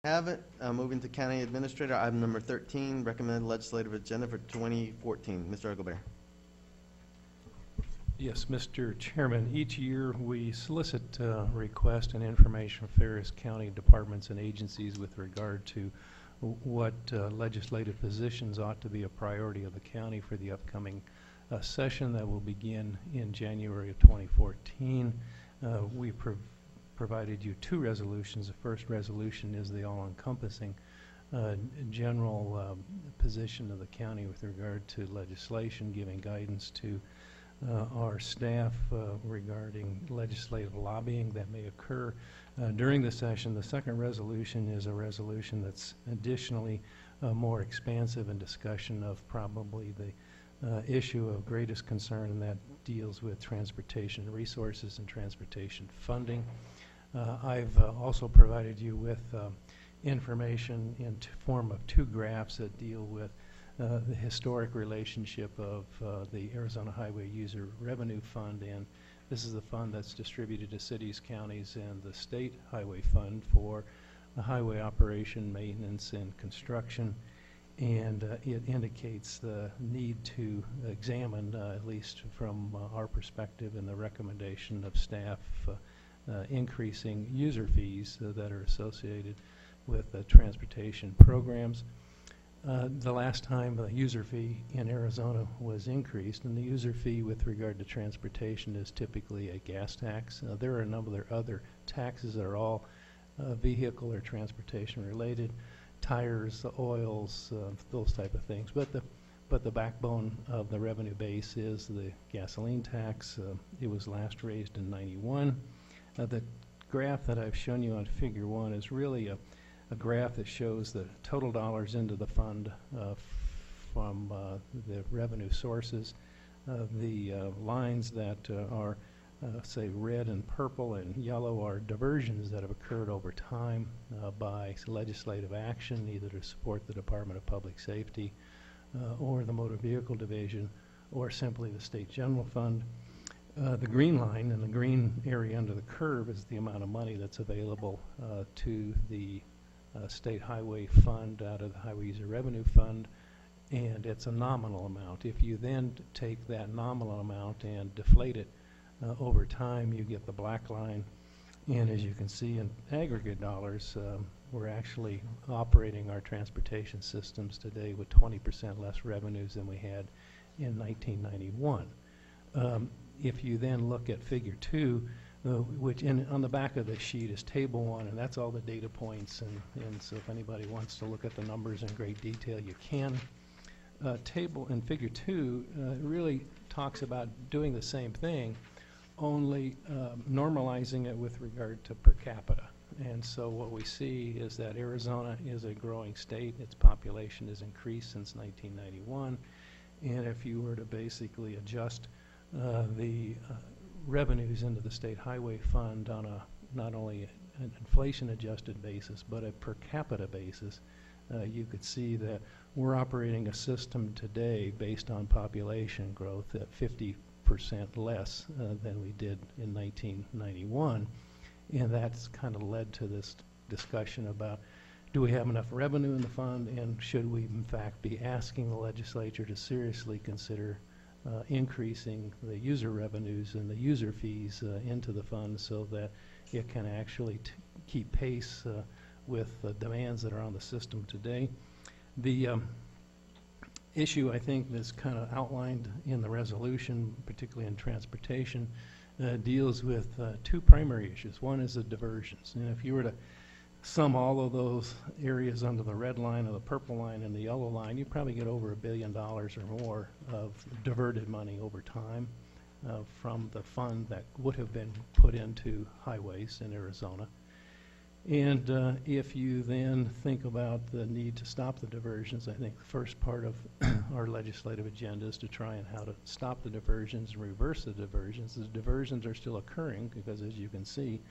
Have it. Moving to County Administrator, item number 13, recommended legislative agenda for 2014. Mr. Engelbear. Yes, Mr. Chairman, each year we solicit requests and information from various county departments and agencies with regard to what legislative positions ought to be a priority of the county for the upcoming session that will begin in January of 2014. We provided you two resolutions. The first resolution is the all-encompassing general position of the county with regard to legislation, giving guidance to our staff regarding legislative lobbying that may occur during the session. The second resolution is a resolution that's additionally more expansive in discussion of probably the issue of greatest concern, and that deals with transportation resources and transportation funding. I've also provided you with information in form of two graphs that deal with the historic relationship of the Arizona Highway User Revenue Fund, and this is the fund that's distributed to cities, counties, and the state highway fund for the highway operation, maintenance, and construction. And it indicates the need to examine, at least from our perspective and the recommendation of staff, increasing user fees that are associated with transportation programs. The last time the user fee in Arizona was increased, and the user fee with regard to transportation is typically a gas tax. There are a number of other taxes that are all vehicle or transportation related, tires, oils, those type of things. But the backbone of the revenue base is the gasoline tax. It was last raised in '91. The graph that I've shown you on Figure 1 is really a graph that shows the total dollars into the fund from the revenue sources. The lines that are, say, red and purple and yellow are diversions that have occurred over time by legislative action, either to support the Department of Public Safety or the Motor Vehicle Division, or simply the State General Fund. The green line and the green area under the curve is the amount of money that's available to the State Highway Fund out of the Highway User Revenue Fund, and it's a nominal amount. If you then take that nominal amount and deflate it over time, you get the black line. And as you can see in aggregate dollars, we're actually operating our transportation systems today with 20% less revenues than we had in 1991. If you then look at Figure 2, which on the back of the sheet is Table 1, and that's all the data points, and so if anybody wants to look at the numbers in great detail, you can. Table in Figure 2 really talks about doing the same thing, only normalizing it with regard to per capita. And so what we see is that Arizona is a growing state. Its population has increased since 1991, and if you were to basically adjust the revenues into the State Highway Fund on a not only an inflation-adjusted basis, but a per capita basis, you could see that we're operating a system today based on population growth at 50% less than we did in 1991. And that's kind of led to this discussion about, do we have enough revenue in the fund, and should we in fact be asking the legislature to seriously consider increasing the user revenues and the user fees into the fund so that it can actually keep pace with the demands that are on the system today. The issue, I think, that's kind of outlined in the resolution, particularly in transportation, deals with two primary issues. One is the diversions. And if you were to sum all of those areas under the red line or the purple line and the yellow line, you probably get over $1 billion or more of diverted money over time from the fund that would have been put into highways in Arizona. And if you then think about the need to stop the diversions, I think the first part of our legislative agenda is to try and how to stop the diversions and reverse the diversions. The diversions are still occurring because, as you can see,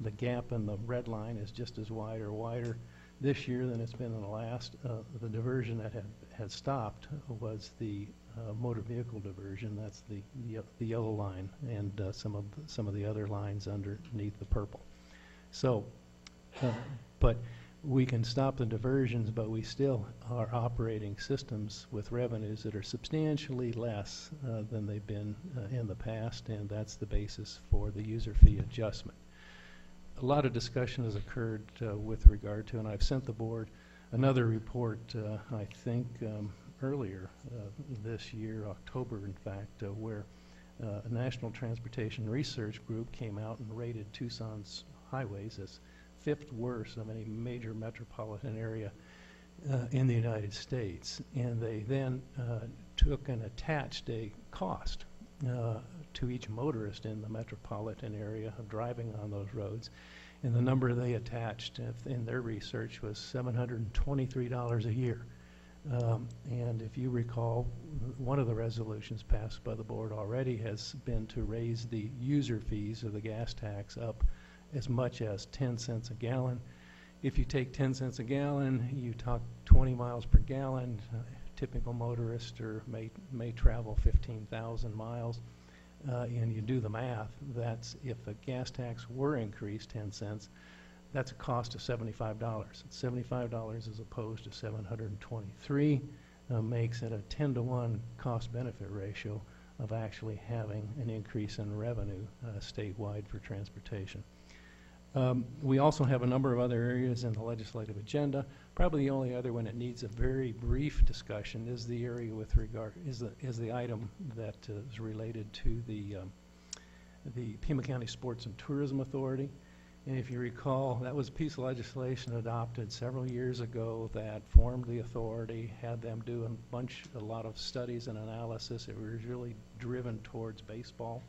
the gap in the red line is just as wide or wider this year than it's been in the last. The diversion that had stopped was the motor vehicle diversion. That's the yellow line, and some of the other lines underneath the purple. So, but we can stop the diversions, but we still are operating systems with revenues that are substantially less than they've been in the past, and that's the basis for the user fee adjustment. A lot of discussion has occurred with regard to, and I've sent the board another report, I think, earlier this year, October, in fact, where a National Transportation Research Group came out and rated Tucson's highways as 5th worst of any major metropolitan area in the United States. And they then took and attached a cost to each motorist in the metropolitan area of driving on those roads. And the number they attached in their research was $723 a year. And if you recall, one of the resolutions passed by the board already has been to raise the user fees of the gas tax up as much as 10 cents a gallon. If you take 10 cents a gallon, you talk 20 miles per gallon. Typical motorist may travel 15,000 miles. And you do the math, that's if the gas tax were increased 10 cents, that's a cost of $75. $75 as opposed to $723 makes it a 10-to-1 cost-benefit ratio of actually having an increase in revenue statewide for transportation. We also have a number of other areas in the legislative agenda. Probably the only other one that needs a very brief discussion is the area with regard is the item that is related to the Pima County Sports and Tourism Authority. And if you recall, that was a piece of legislation adopted several years ago that formed the authority, had them do a lot of studies and analysis. It was really driven towards baseball,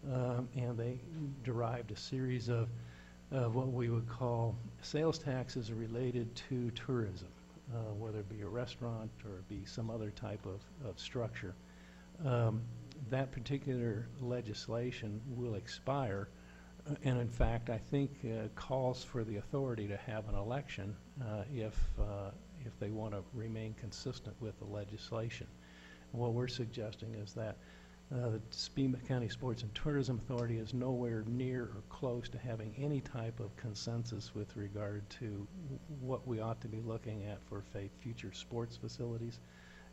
and they derived a series of what we would call sales taxes related to tourism, whether it be a restaurant or it be some other type of structure. That particular legislation will expire, and in fact, I think calls for the authority to have an election if they want to remain consistent with the legislation. And what we're suggesting is that the Pima County Sports and Tourism Authority is nowhere near or close to having any type of consensus with regard to what we ought to be looking at for future sports facilities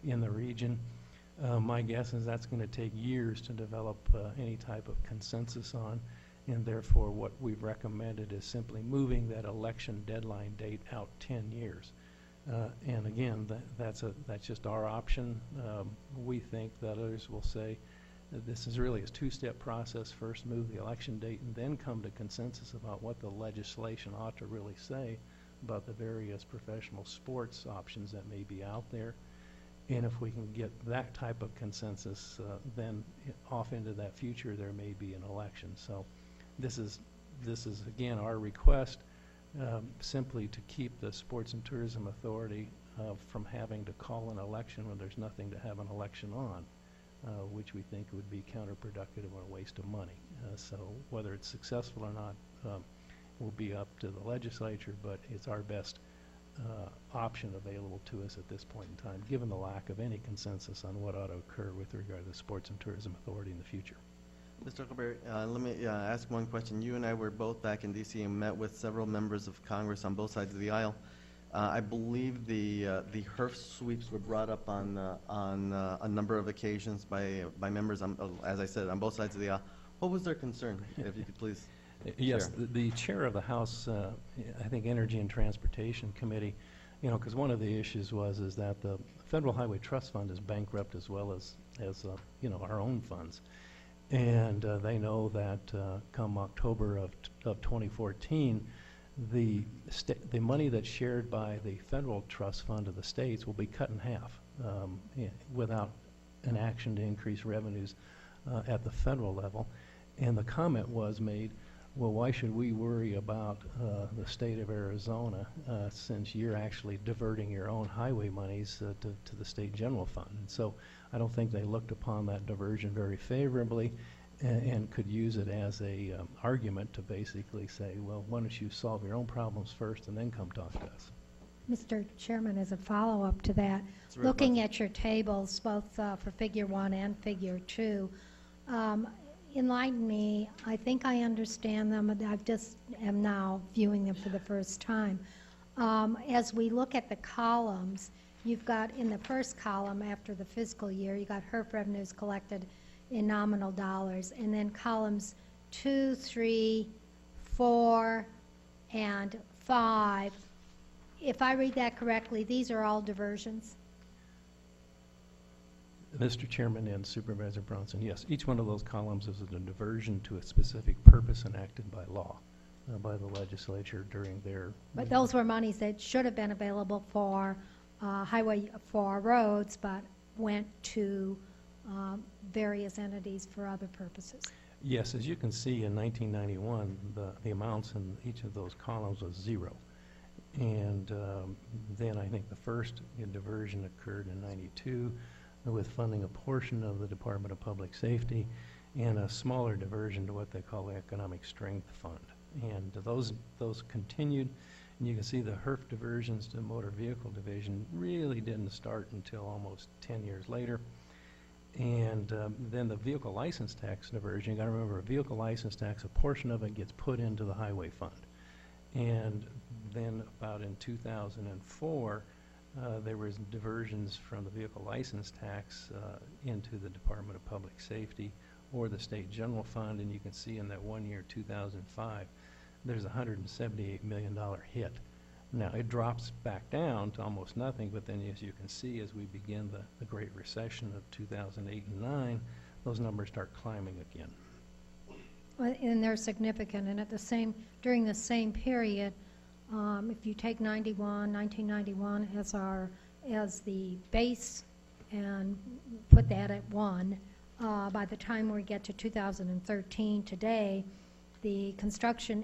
in the region. My guess is that's going to take years to develop any type of consensus on, and therefore what we've recommended is simply moving that election deadline date out 10 years. And again, that's just our option. We think that others will say that this is really a two-step process. First, move the election date and then come to consensus about what the legislation ought to really say about the various professional sports options that may be out there. And if we can get that type of consensus, then off into that future there may be an election. So this is again our request, simply to keep the Sports and Tourism Authority from having to call an election when there's nothing to have an election on, which we think would be counterproductive or a waste of money. So whether it's successful or not will be up to the legislature, but it's our best option available to us at this point in time, given the lack of any consensus on what ought to occur with regard to the Sports and Tourism Authority in the future. Mr. Huckleberry, let me ask one question. You and I were both back in D.C. and met with several members of Congress on both sides of the aisle. I believe the HERF sweeps were brought up on a number of occasions by members, as I said, on both sides of the aisle. What was their concern, if you could please Yes, share? the chair of the House, I think Energy and Transportation Committee, because one of the issues is that the Federal Highway Trust Fund is bankrupt as well as our own funds. And they know that come October of 2014, the money that's shared by the federal trust fund of the states will be cut in half without an action to increase revenues at the federal level. And the comment was made, well, why should we worry about the state of Arizona since you're actually diverting your own highway monies to the state general fund? And so I don't think they looked upon that diversion very favorably and could use it as a argument to basically say, well, why don't you solve your own problems first and then come talk to us? Mr. Chairman, as a follow-up to that, It's very looking much- at your tables, both for Figure 1 and Figure 2, enlighten me. I think I understand them, but I just am now viewing them for the first time. As we look at the columns, you've got in the first column after the fiscal year, you got HERF revenues collected in nominal dollars, and then columns 2, 3, 4, and 5. If I read that correctly, these are all diversions. Mr. Chairman and Supervisor Bronson, yes, each one of those columns is a diversion to a specific purpose enacted by law, by the legislature during their... But those were monies that should have been available for for roads, but went to various entities for other purposes. Yes, as you can see, in 1991, the amounts in each of those columns was 0. And then I think the first diversion occurred in 92 with funding a portion of the Department of Public Safety and a smaller diversion to what they call the Economic Strength Fund. And those continued, and you can see the HERF diversions to the Motor Vehicle Division really didn't start until almost 10 years later. And then the vehicle license tax diversion, you got to remember, a vehicle license tax, a portion of it gets put into the highway fund. And then about in 2004, there was diversions from the vehicle license tax into the Department of Public Safety or the State General Fund, and you can see in that 1 year, 2005, there's a $178 million hit. Now, it drops back down to almost nothing, but then as you can see, as we begin the Great Recession of 2008 and 9, those numbers start climbing again. Well, and they're significant, and during the same period, if you take 1991 as the base and put that at 1, by the time we get to 2013 today, the construction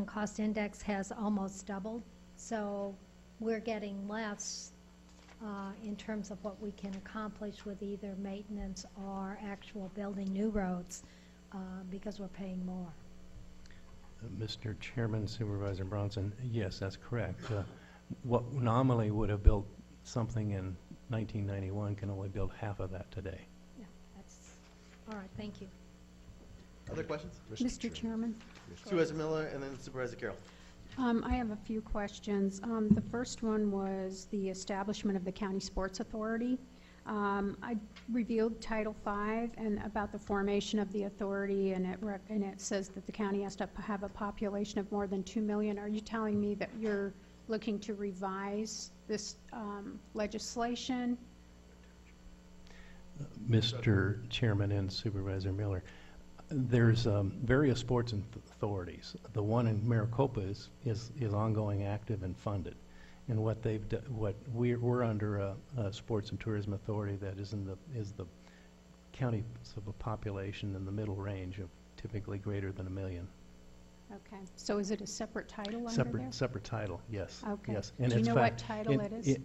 cost index has almost doubled. So we're getting less in terms of what we can accomplish with either maintenance or actual building new roads because we're paying more. Mr. Chairman, Supervisor Bronson, yes, that's correct. What nominally would have built something in 1991 can only build half of that today. Yeah, that's all right. Thank you. Other questions? Mr. Chairman, Supervisor Miller and then Supervisor Carroll. I have a few questions. The first one was the establishment of the County Sports Authority. I reviewed Title V and about the formation of the authority, and it says that the county has to have a population of more than 2 million. Are you telling me that you're looking to revise this legislation? Mr. Chairman and Supervisor Miller, there's various sports authorities. The one in Maricopa is ongoing, active, and funded. And what they've we're under a sports and tourism authority that is the county of a population in the middle range of typically greater than 1 million. Okay. So is it a separate title under there? Separate title, yes. Okay. Yes. Do you know what title it is?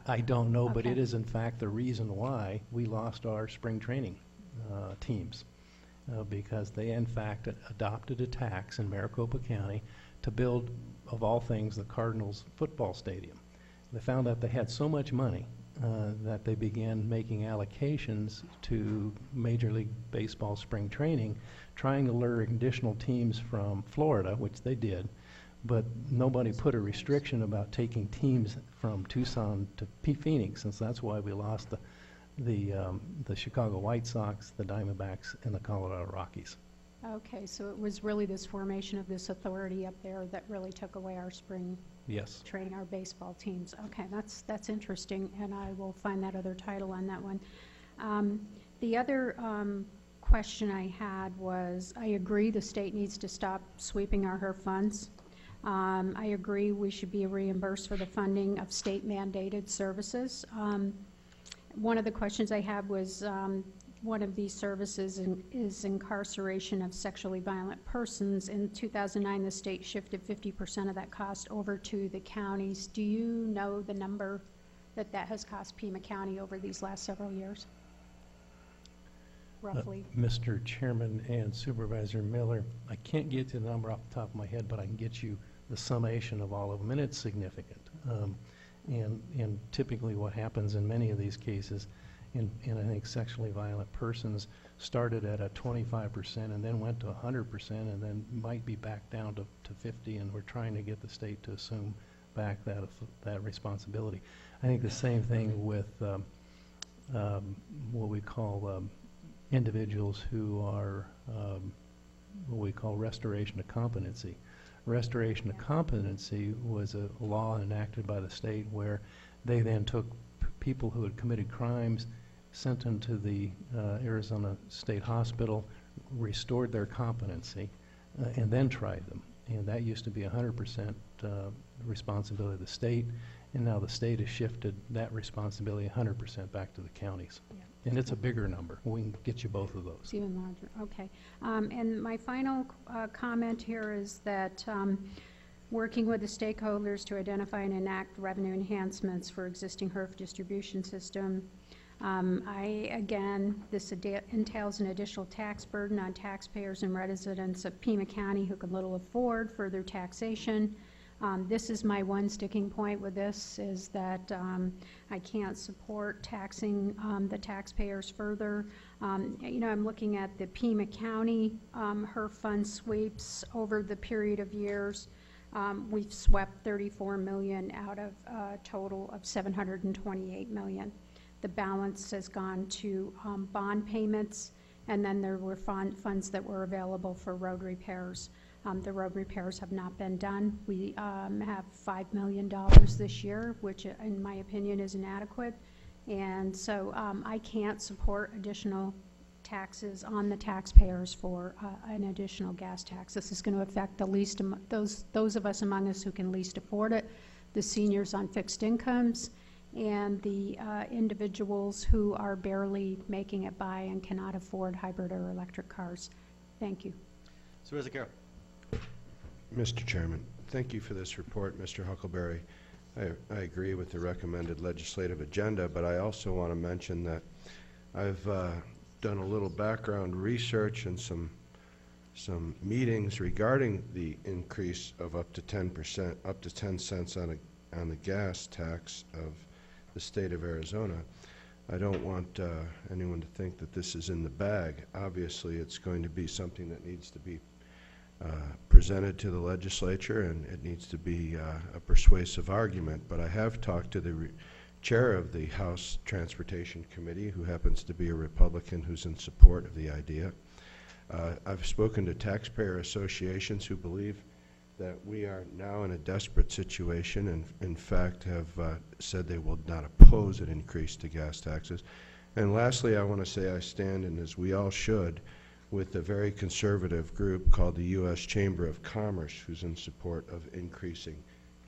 I don't know, but it Okay. is in fact the reason why we lost our spring training teams. Because they, in fact, adopted a tax in Maricopa County to build, of all things, the Cardinals football stadium. They found out they had so much money that they began making allocations to Major League Baseball spring training, trying to lure additional teams from Florida, which they did, but nobody put a restriction about taking teams from Tucson to Phoenix, and so that's why we lost the Chicago White Sox, the Diamondbacks, and the Colorado Rockies. Okay, so it was really this formation of this authority up there that really took away our spring Yes. training, our baseball teams. Okay, that's interesting, and I will find that other title on that one. The other question I had was, I agree the state needs to stop sweeping our HERF funds. I agree we should be reimbursed for the funding of state-mandated services. One of the questions I had was, one of these services is incarceration of sexually violent persons. In 2009, the state shifted 50% of that cost over to the counties. Do you know the number that has cost Pima County over these last several years, roughly? Mr. Chairman and Supervisor Miller, I can't get the number off the top of my head, but I can get you the summation of all of them, and it's significant. And typically what happens in many of these cases, and I think sexually violent persons started at a 25% and then went to 100% and then might be back down to 50, and we're trying to get the state to assume back that responsibility. I think the same thing with what we call individuals who are what we call restoration of competency. Restoration of competency was a law enacted by the state where they then took people who had committed crimes, sent them to the Arizona State Hospital, restored their competency, and then tried them. And that used to be 100% responsibility of the state, and now the state has shifted that responsibility 100% back to the counties. Yeah. And it's a bigger number. We can get you both of those. It's even larger, okay. And my final comment here is that working with the stakeholders to identify and enact revenue enhancements for existing HERF distribution system. This entails an additional tax burden on taxpayers and residents of Pima County who can little afford further taxation. This is my one sticking point with this, is that I can't support taxing the taxpayers further. I'm looking at the Pima County HERF fund sweeps over the period of years. We've swept $34 million out of a total of $728 million. The balance has gone to bond payments, and then there were funds that were available for road repairs. The road repairs have not been done. We have $5 million this year, which in my opinion is inadequate. And so I can't support additional taxes on the taxpayers for an additional gas tax. This is going to affect the least, those of us among us who can least afford it, the seniors on fixed incomes, and the individuals who are barely making it by and cannot afford hybrid or electric cars. Thank you. Supervisor Carroll. Mr. Chairman, thank you for this report, Mr. Huckleberry. I agree with the recommended legislative agenda, but I also want to mention that I've done a little background research and some meetings regarding the increase of up to 10%, up to 10 cents on the gas tax of the state of Arizona. I don't want anyone to think that this is in the bag. Obviously, it's going to be something that needs to be presented to the legislature, and it needs to be a persuasive argument. But I have talked to the chair of the House Transportation Committee, who happens to be a Republican who's in support of the idea. I've spoken to taxpayer associations who believe that we are now in a desperate situation, and in fact have said they will not oppose an increase to gas taxes. And lastly, I want to say I stand, and as we all should, with a very conservative group called the U.S. Chamber of Commerce, who's in support of increasing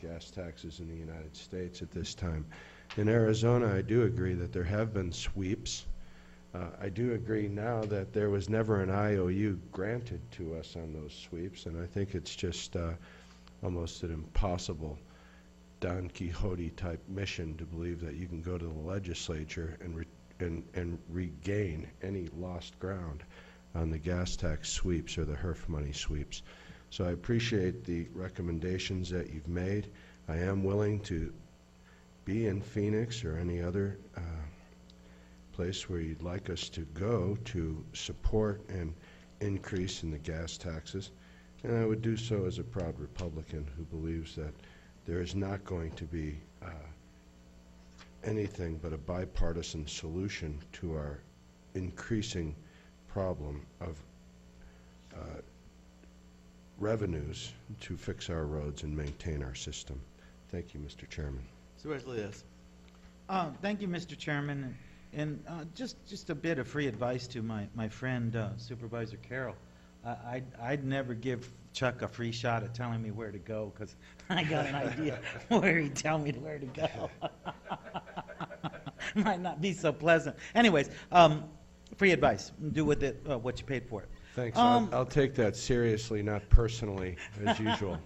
gas taxes in the United States at this time. In Arizona, I do agree that there have been sweeps. I do agree now that there was never an IOU granted to us on those sweeps, and I think it's just almost an impossible Don Quixote type mission to believe that you can go to the legislature and regain any lost ground on the gas tax sweeps or the HERF money sweeps. So I appreciate the recommendations that you've made. I am willing to be in Phoenix or any other place where you'd like us to go to support an increase in the gas taxes. And I would do so as a proud Republican who believes that there is not going to be anything but a bipartisan solution to our increasing problem of revenues to fix our roads and maintain our system. Thank you, Mr. Chairman. Supervisor Leas. Thank you, Mr. Chairman. And just a bit of free advice to my friend Supervisor Carroll. I'd never give Chuck a free shot at telling me where to go, because I got an idea where he'd tell me where to go. Might not be so pleasant. Anyways, free advice. Do with it what you paid for it. Thanks. I'll take that seriously, not personally, as usual.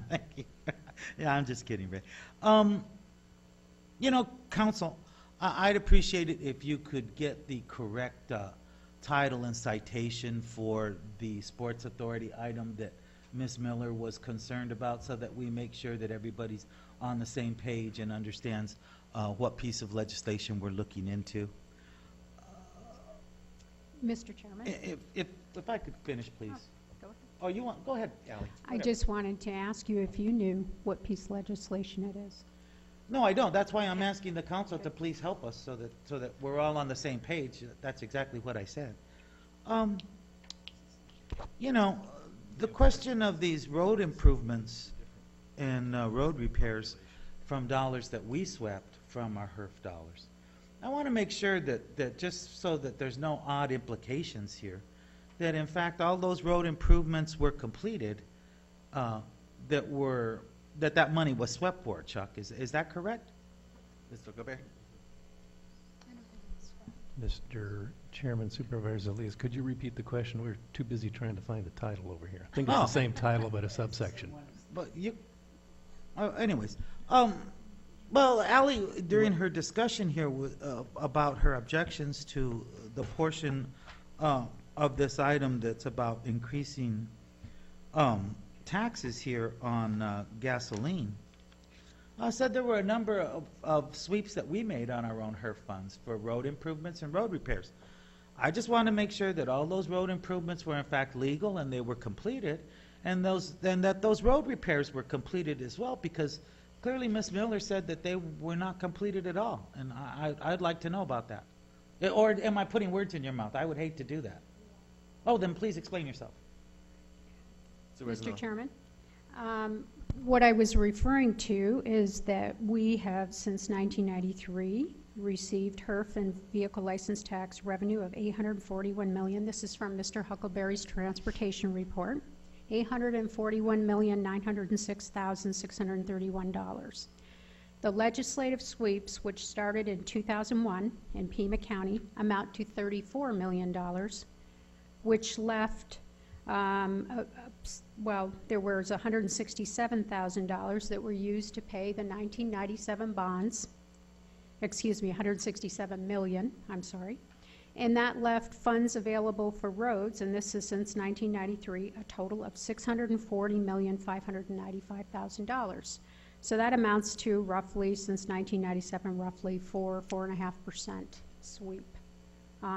Thank you. Yeah, I'm just kidding, Ray. Counsel, I'd appreciate it if you could get the correct title and citation for the Sports Authority item that Ms. Miller was concerned about, so that we make sure that everybody's on the same page and understands what piece of legislation we're looking into. Mr. Chairman? If I could finish, please. Go ahead. Oh, you want, go ahead, Ally. I Whatever. just wanted to ask you if you knew what piece of legislation it is. No, I don't. That's why I'm asking the council to please help us so that we're all on the same page. That's exactly what I said. You know, the question of these road improvements and road repairs from dollars that we swept from our HERF dollars. I want to make sure that just so that there's no odd implications here, that in fact all those road improvements were completed, that money was swept for, Chuck. Is that correct? Mr. Gobert? Mr. Chairman, Supervisor Elias, could you repeat the question? We're too busy trying to find the title over here. I think it's the same title, but a subsection. But you, anyways, well, Ally, during her discussion here about her objections to the portion of this item that's about increasing taxes here on gasoline, said there were a number of sweeps that we made on our own HERF funds for road improvements and road repairs. I just want to make sure that all those road improvements were in fact legal and they were completed, and that those road repairs were completed as well, because clearly Ms. Miller said that they were not completed at all, and I'd like to know about that. Or am I putting words in your mouth? I would hate to do that. Oh, then please explain yourself. Mr. Chairman, what I was referring to is that we have, since 1993, received HERF and vehicle license tax revenue of $841 million. This is from Mr. Huckleberry's transportation report. $841,906,631. The legislative sweeps, which started in 2001 in Pima County, amount to $34 million, which left, well, there was $167,000 that were used to pay the 1997 bonds. Excuse me, 167 million, I'm sorry. And that left funds available for roads, and this is since 1993, a total of $640,595,000. So that amounts to roughly, since 1997, roughly 4.5% sweep.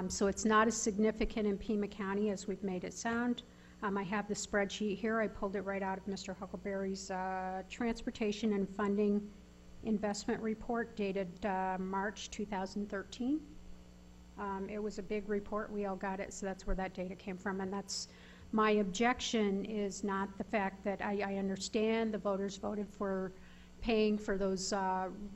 So it's not as significant in Pima County as we've made it sound. I have the spreadsheet here. I pulled it right out of Mr. Huckleberry's Transportation and Funding Investment Report dated March 2013. It was a big report. We all got it, so that's where that data came from. And that's my objection, is not the fact that I understand the voters voted for paying for those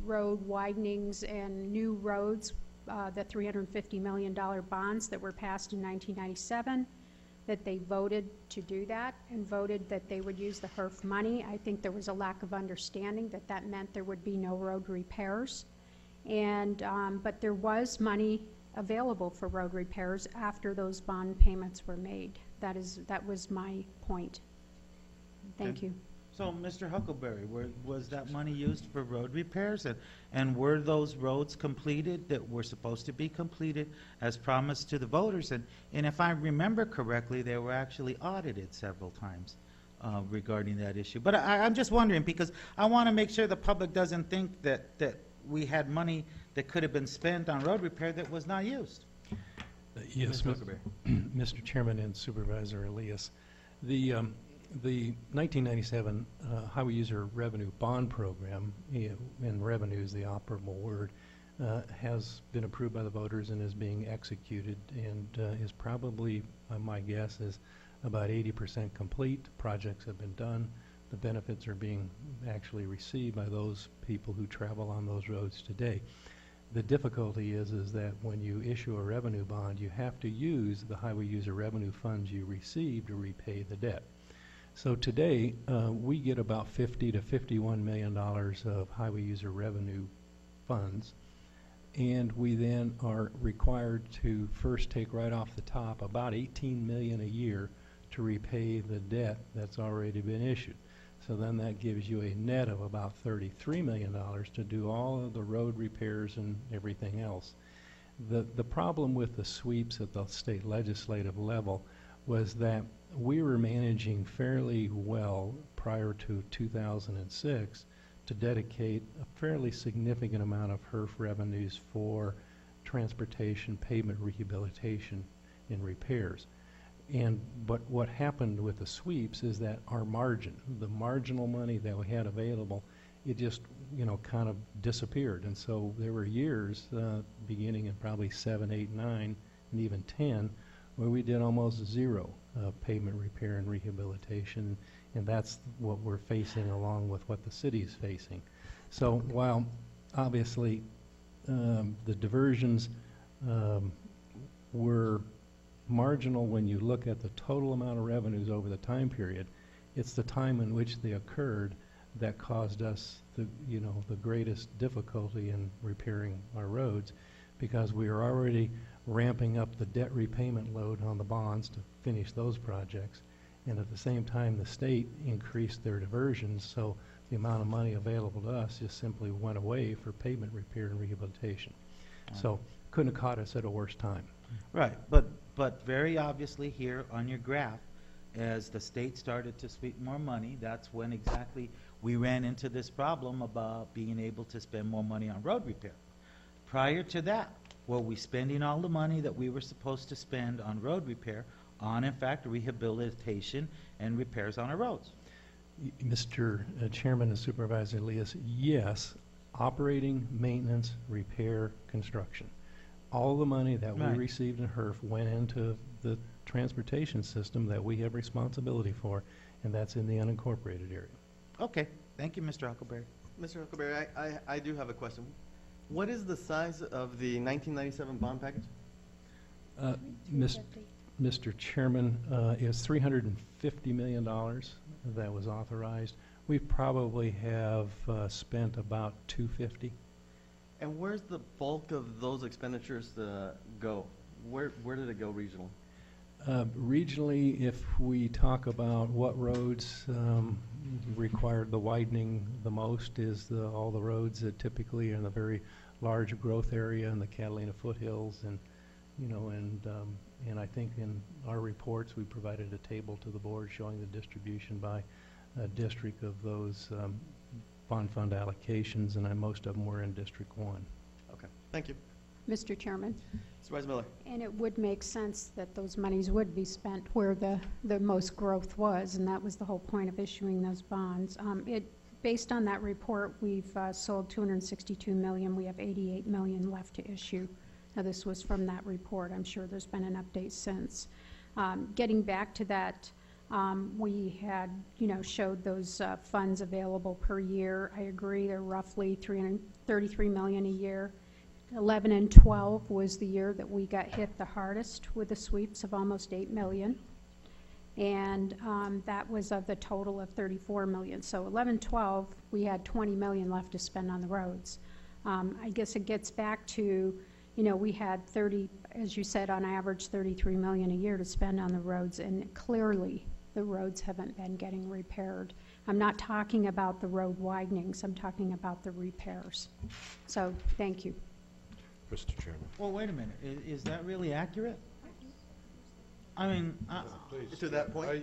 road widenings and new roads, the $350 million bonds that were passed in 1997, that they voted to do that and voted that they would use the HERF money. I think there was a lack of understanding that that meant there would be no road repairs. And, but there was money available for road repairs after those bond payments were made. That was my point. Thank you. So, Mr. Huckleberry, was that money used for road repairs? And were those roads completed that were supposed to be completed as promised to the voters? And if I remember correctly, they were actually audited several times regarding that issue. But I'm just wondering, because I want to make sure the public doesn't think that we had money that could have been spent on road repair that was not used. Yes, Mr. Chairman and Supervisor Elias, the 1997 Highway User Revenue Bond Program, and revenue is the operable word, has been approved by the voters and is being executed, and is probably, my guess is, about 80% complete. Projects have been done. The benefits are being actually received by those people who travel on those roads today. The difficulty is that when you issue a revenue bond, you have to use the highway user revenue funds you receive to repay the debt. So today, we get about $50 to $51 million of highway user revenue funds, and we then are required to first take right off the top about $18 million a year to repay the debt that's already been issued. So then that gives you a net of about $33 million to do all of the road repairs and everything else. The problem with the sweeps at the state legislative level was that we were managing fairly well prior to 2006 to dedicate a fairly significant amount of HERF revenues for transportation, pavement rehabilitation, and repairs. But what happened with the sweeps is that our margin, the marginal money that we had available, it just, kind of disappeared. And so there were years, beginning in probably 7, 8, 9, and even 10, where we did almost zero pavement repair and rehabilitation, and that's what we're facing along with what the city is facing. So while obviously the diversions were marginal when you look at the total amount of revenues over the time period, it's the time in which they occurred that caused us the greatest difficulty in repairing our roads, because we were already ramping up the debt repayment load on the bonds to finish those projects, and at the same time the state increased their diversions, so the amount of money available to us just simply went away for pavement repair and rehabilitation. So couldn't have caught us at a worse time. Right, but very obviously here on your graph, as the state started to sweep more money, that's when exactly we ran into this problem about being able to spend more money on road repair. Prior to that, were we spending all the money that we were supposed to spend on road repair on, in fact, rehabilitation and repairs on our roads? Mr. Chairman and Supervisor Elias, yes, operating, maintenance, repair, construction. All the money that we Right. received in HERF went into the transportation system that we have responsibility for, and that's in the unincorporated area. Okay, thank you, Mr. Huckleberry. Mr. Huckleberry, I do have a question. What is the size of the 1997 bond package? Mr. Chairman, it's $350 million that was authorized. We probably have spent about $250. And where's the bulk of those expenditures go? Where did it go regionally? Regionally, if we talk about what roads required the widening the most, is all the roads that typically are in the very large growth area in the Catalina foothills, and I think in our reports we provided a table to the board showing the distribution by district of those bond fund allocations, and most of them were in District 1. Okay, thank you. Mr. Chairman, Supervisor Miller. and it would make sense that those monies would be spent where the most growth was, and that was the whole point of issuing those bonds. Based on that report, we've sold $262 million. We have $88 million left to issue. Now, this was from that report. I'm sure there's been an update since. Getting back to that, we had, showed those funds available per year. I agree, they're roughly $333 million a year. 11 and 12 was the year that we got hit the hardest with the sweeps of almost $8 million. And that was of the total of $34 million. So 11, 12, we had $20 million left to spend on the roads. I guess it gets back to, we had as you said, on average, $33 million a year to spend on the roads, and clearly the roads haven't been getting repaired. I'm not talking about the road widenings, I'm talking about the repairs. So, thank you. Mr. Chairman. Well, wait a minute, is that really accurate? I mean, To that point?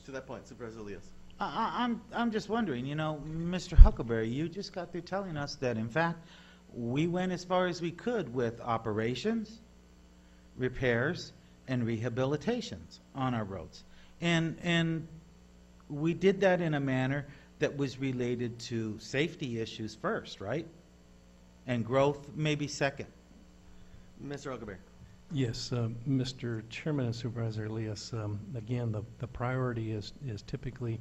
To that point, Supervisor Elias. I'm just wondering, Mr. Huckleberry, you just got through telling us that, in fact, we went as far as we could with operations, repairs, and rehabilitations on our roads. And we did that in a manner that was related to safety issues first, right? And growth maybe second. Mr. Huckleberry. Yes, Mr. Chairman and Supervisor Elias, again, the priority is typically,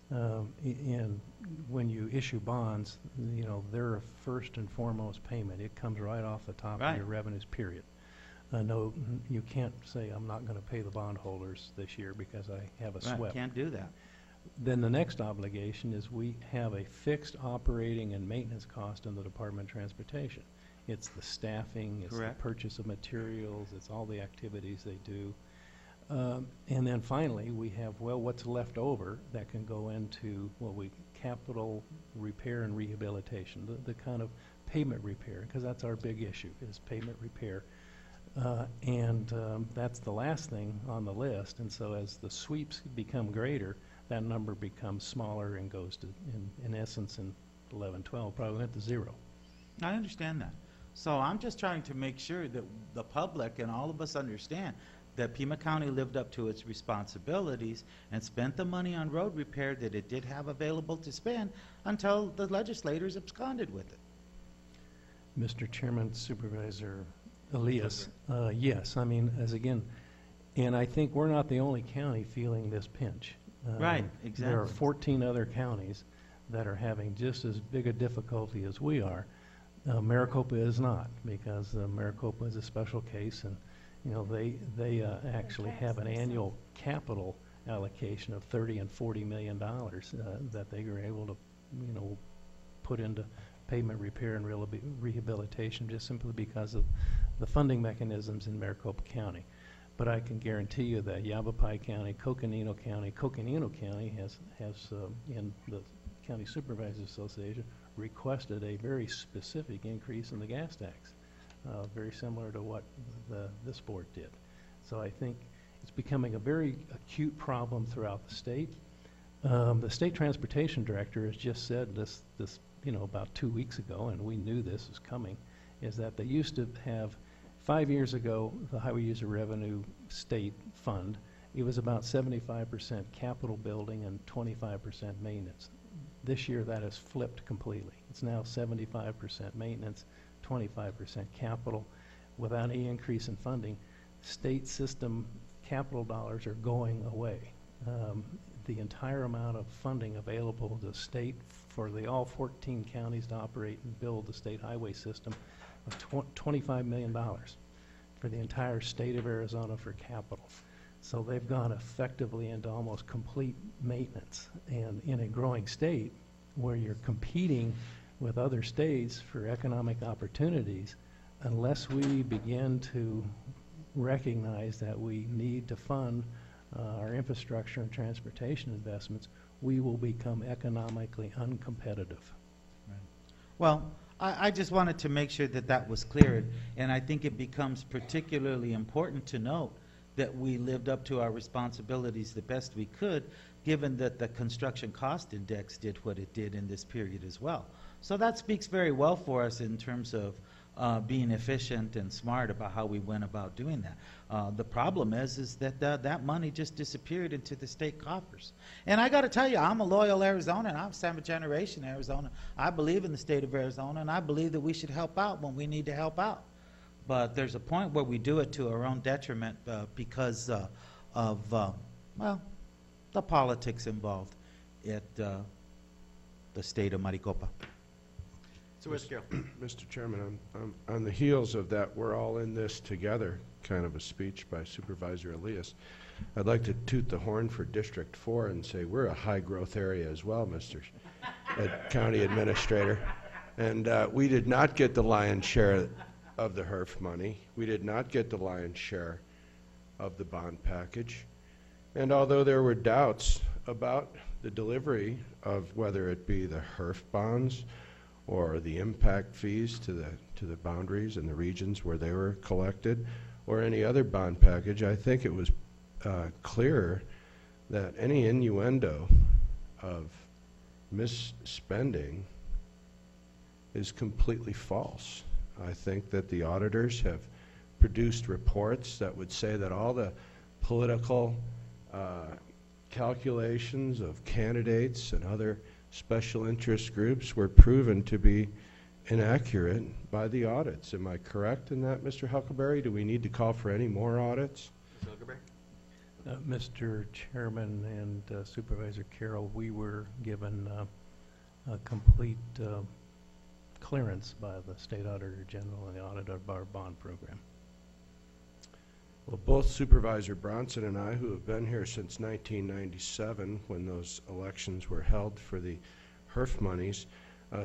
when you issue bonds, they're a first and foremost payment. It comes right off the top of your revenues, period. No, you can't say, I'm not going to pay the bondholders this year because I have a Right, swept. can't do that. Then the next obligation is we have a fixed operating and maintenance cost in the Department of Transportation. It's the staffing, it's Correct. the purchase of materials, it's all the activities they do. And then finally, we have, what's left over that can go into capital repair and rehabilitation, the kind of pavement repair, because that's our big issue, is pavement repair. And that's the last thing on the list, and so as the sweeps become greater, that number becomes smaller and goes to, in essence, in 11, 12, probably went to zero. I understand that. So I'm just trying to make sure that the public and all of us understand that Pima County lived up to its responsibilities and spent the money on road repair that it did have available to spend until the legislators absconded with it. Mr. Chairman, Supervisor Elias, yes, I mean, and I think we're not the only county feeling this pinch. Right, There are exactly. 14 other counties that are having just as big a difficulty as we are. Maricopa is not, because Maricopa is a special case, and, you know, they actually have an annual capital allocation of $30 and $40 million that they were able to, you know, put into pavement repair and rehabilitation just simply because of the funding mechanisms in Maricopa County. But I can guarantee you that Yavapai County, Coconino County has in the County Supervisors Association requested a very specific increase in the gas tax, very similar to what this board did. So I think it's becoming a very acute problem throughout the state. The state transportation director has just said this, you know, about 2 weeks ago, and we knew this was coming, is that they used to have 5 years ago, the Highway User Revenue State Fund, it was about 75% capital building and 25% maintenance. This year, that has flipped completely. It's now 75% maintenance, 25% capital. Without any increase in funding, state system capital dollars are going away. The entire amount of funding available to the state for all 14 counties to operate and build the state highway system of $25 million for the entire state of Arizona for capital. So they've gone effectively into almost complete maintenance. And in a growing state where you're competing with other states for economic opportunities, unless we begin to recognize that we need to fund our infrastructure and transportation investments, we will become economically uncompetitive. Well, I just wanted to make sure that that was clear, and I think it becomes particularly important to note that we lived up to our responsibilities the best we could, given that the construction cost index did what it did in this period as well. So that speaks very well for us in terms of being efficient and smart about how we went about doing that. The problem is that that money just disappeared into the state coffers. And I got to tell you, I'm a loyal Arizonan. I'm seventh generation Arizona. I believe in the state of Arizona, and I believe that we should help out when we need to help out. But there's a point where we do it to our own detriment because of, well, the politics involved at the state of Maricopa. So where's Carol? Mr. Chairman, on the heels of that "we're all in this together" kind of a speech by Supervisor Elias, I'd like to toot the horn for District 4 and say we're a high-growth area as well, Mr. County Administrator. And we did not get the lion's share of the HERF money. We did not get the lion's share of the bond package. And although there were doubts about the delivery of whether it be the HERF bonds or the impact fees to the boundaries and the regions where they were collected, or any other bond package, I think it was clear that any innuendo of misspending is completely false. I think that the auditors have produced reports that would say that all the political calculations of candidates and other special interest groups were proven to be inaccurate by the audits. Am I correct in that, Mr. Huckleberry? Do we need to call for any more audits? Mr. Huckleberry? Mr. Chairman and Supervisor Carroll, we were given a complete clearance by the State Auditor General and the audit of our bond program. Well, both Supervisor Bronson and I, who have been here since 1997, when those elections were held for the HERF monies,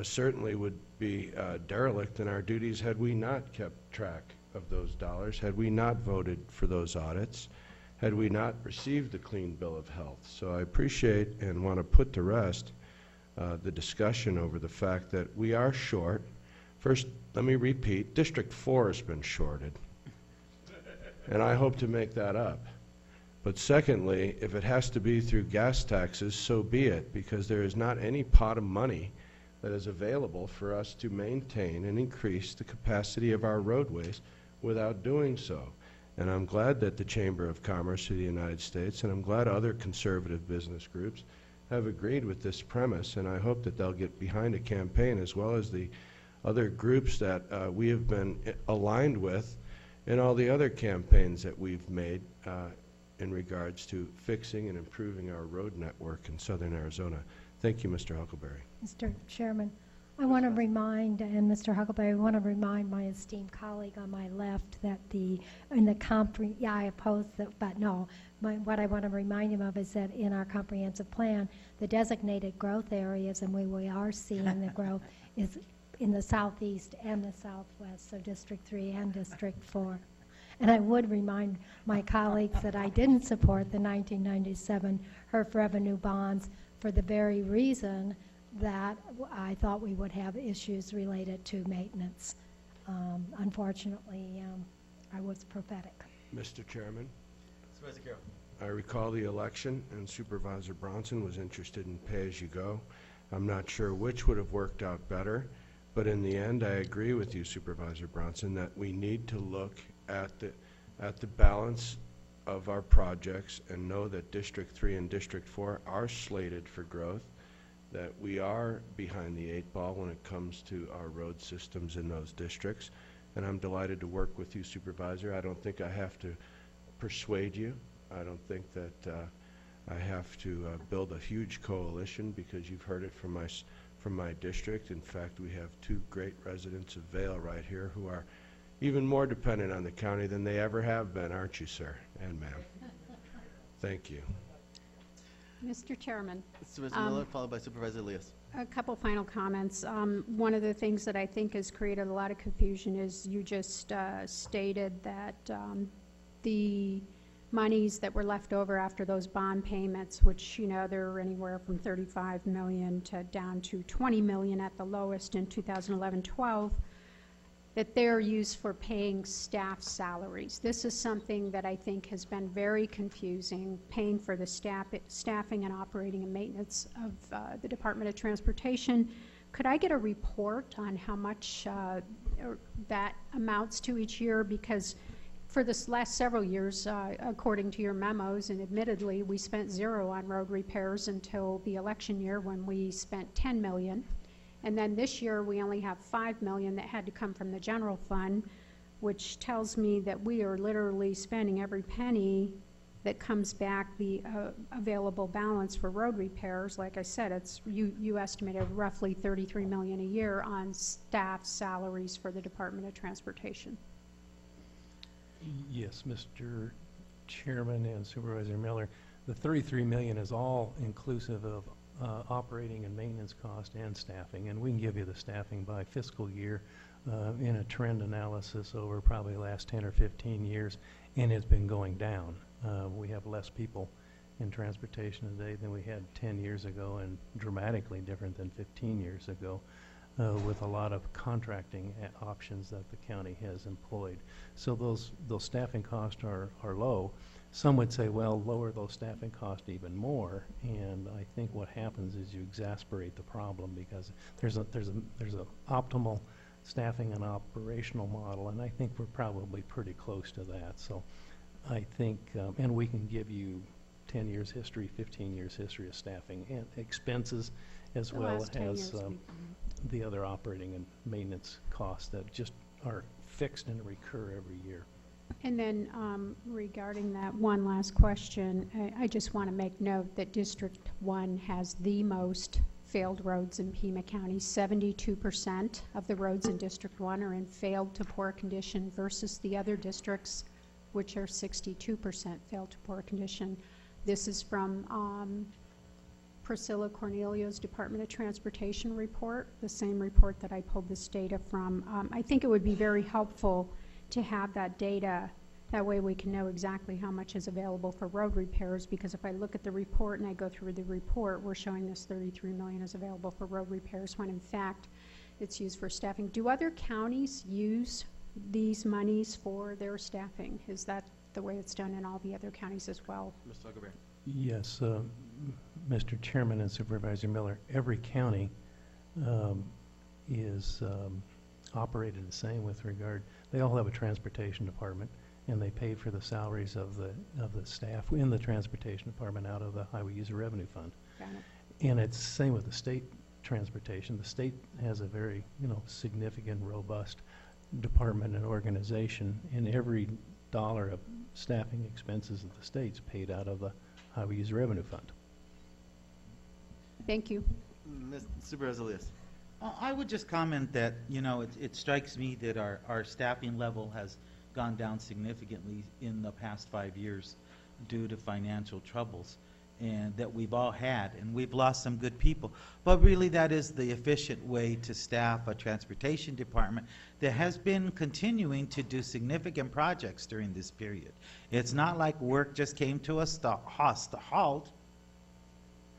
certainly would be derelict in our duties had we not kept track of those dollars, had we not voted for those audits, had we not received the clean bill of health. So I appreciate and want to put to rest the discussion over the fact that we are short. First, let me repeat, District 4 has been shorted, and I hope to make that up. But secondly, if it has to be through gas taxes, so be it, because there is not any pot of money that is available for us to maintain and increase the capacity of our roadways without doing so. And I'm glad that the Chamber of Commerce of the United States, and I'm glad other conservative business groups have agreed with this premise, and I hope that they'll get behind a campaign as well as the other groups that we have been aligned with in all the other campaigns that we've made in regards to fixing and improving our road network in southern Arizona. Thank you, Mr. Huckleberry. Mr. Chairman, I want to remind, and Mr. Huckleberry, I want to remind my esteemed colleague on my left that I oppose that, but no, what I want to remind him of is that in our comprehensive plan, the designated growth areas, and we are seeing the growth, is in the southeast and the southwest, so District 3 and District 4. And I would remind my colleagues that I didn't support the 1997 HERF revenue bonds for the very reason that I thought we would have issues related to maintenance. Unfortunately, I was prophetic. Mr. Chairman, Supervisor Carroll. I recall the election, and Supervisor Bronson was interested in pay-as-you-go. I'm not sure which would have worked out better, but in the end, I agree with you, Supervisor Bronson, that we need to look at the balance of our projects and know that District 3 and District 4 are slated for growth, that we are behind the 8 ball when it comes to our road systems in those districts. And I'm delighted to work with you, Supervisor. I don't think I have to persuade you. I don't think that I have to build a huge coalition, because you've heard it from my district. In fact, we have 2 great residents of Vail right here who are even more dependent on the county than they ever have been, aren't you, sir and ma'am? Thank you. Mr. Chairman, Supervisor Miller, followed by Supervisor Elias. a couple final comments. One of the things that I think has created a lot of confusion is you just stated that the monies that were left over after those bond payments, which, you know, they're anywhere from $35 million to down to $20 million at the lowest in 2011-12, that they're used for paying staff salaries. This is something that I think has been very confusing, paying for the staffing and operating and maintenance of the Department of Transportation. Could I get a report on how much that amounts to each year? Because for the last several years, according to your memos, and admittedly, we spent 0 on road repairs until the election year when we spent $10 million. And then this year, we only have $5 million that had to come from the general fund, which tells me that we are literally spending every penny that comes back the available balance for road repairs. Like I said, it's you estimated roughly $33 million a year on staff salaries for the Department of Transportation. Yes, Mr. Chairman and Supervisor Miller, the $33 million is all inclusive of operating and maintenance cost and staffing, and we can give you the staffing by fiscal year in a trend analysis over probably the last 10 or 15 years, and it's been going down. We have less people in transportation today than we had 10 years ago, and dramatically different than 15 years ago, with a lot of contracting options that the county has employed. So those staffing costs are low. Some would say, well, lower those staffing costs even more, and I think what happens is you exasperate the problem, because there's a optimal staffing and operational model, and I think we're probably pretty close to that. So I think, and we can give you 10 years history, 15 years history of staffing and expenses, as The well last 10 as years the other operating and maintenance costs that just are fixed and recur every year. And then regarding that one last question, I just want to make note that District 1 has the most failed roads in Pima County. 72% of the roads in District 1 are in failed to poor condition versus the other districts, which are 62% failed to poor condition. This is from Priscilla Cornelio's Department of Transportation report, the same report that I pulled this data from. I think it would be very helpful to have that data. That way we can know exactly how much is available for road repairs, because if I look at the report and I go through the report, we're showing this $33 million is available for road repairs when in fact it's used for staffing. Do other counties use these monies for their staffing? Is that the way it's done in all the other counties as well? Mr. Huckleberry. Yes, Mr. Chairman and Supervisor Miller, every county is operated the same with regard. They all have a transportation department, and they pay for the salaries of the staff in the transportation department out of the highway user revenue fund. Got it. And it's the same with the state transportation. The state has a very, significant, robust department and organization, and every dollar of staffing expenses of the state's paid out of the highway user revenue fund. Thank you. Ms. Supervisor Elias. I would just comment that, it strikes me that our staffing level has gone down significantly in the past 5 years due to financial troubles, and that we've all had, and we've lost some good people. But really, that is the efficient way to staff a transportation department that has been continuing to do significant projects during this period. It's not like work just came to a halt,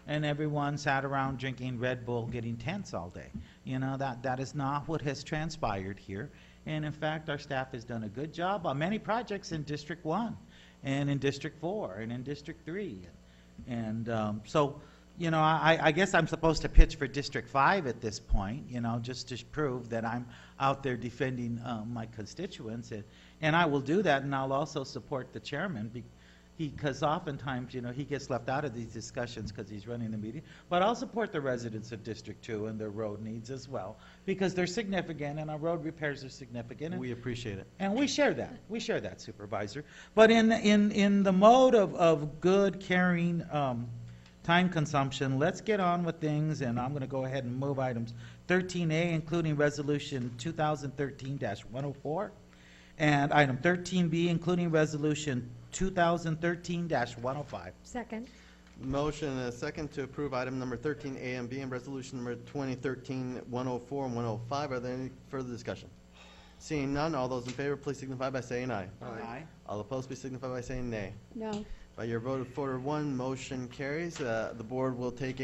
and everyone sat around drinking Red Bull, getting tense all day. That is not what has transpired here. And in fact, our staff has done a good job on many projects in District 1, and in District 4, and in District 3. And so, I guess I'm supposed to pitch for District 5 at this point, just to prove that I'm out there defending my constituents. And I will do that, and I'll also support the chairman because oftentimes, he gets left out of these discussions because he's running the meeting. But I'll support the residents of District 2 and their road needs as well, because they're significant, and our road repairs are significant. We appreciate it. And we share that. We share that, Supervisor. But in the mode of good, caring, time consumption, let's get on with things, and I'm going to go ahead and move items 13A, including Resolution 2013-104, and item 13B, including Resolution 2013-105. Second. Motion and a second to approve item number 13A and B and resolution number 2013-104 and 105. Are there any further discussion? Seeing none, all those in favor, please signify by saying aye. Aye. All opposed, please signify by saying nay. No. By your vote of 4 to 1, motion carries. The board will take a